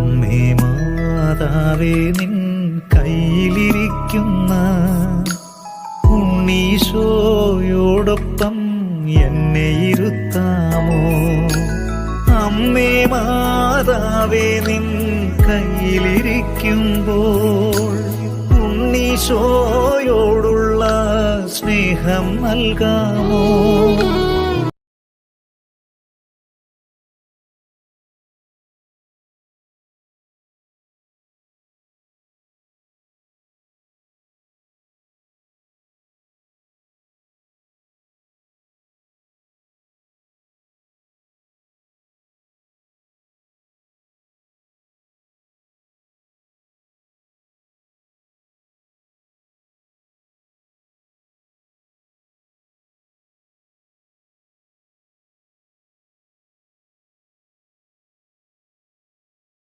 അമ്മേ മാതാവേ നിൻ കയ്യിലിരിക്കുന്ന ഉണ്ണീശോയോടൊപ്പം എന്നെ ഇരുത്താമോ? അമ്മേ മാതാവേ നിൻ കയ്യിലിരിക്കുമ്പോൾ ഉണ്ണീശോയോടുള്ള സ്നേഹം നൽകാമോ?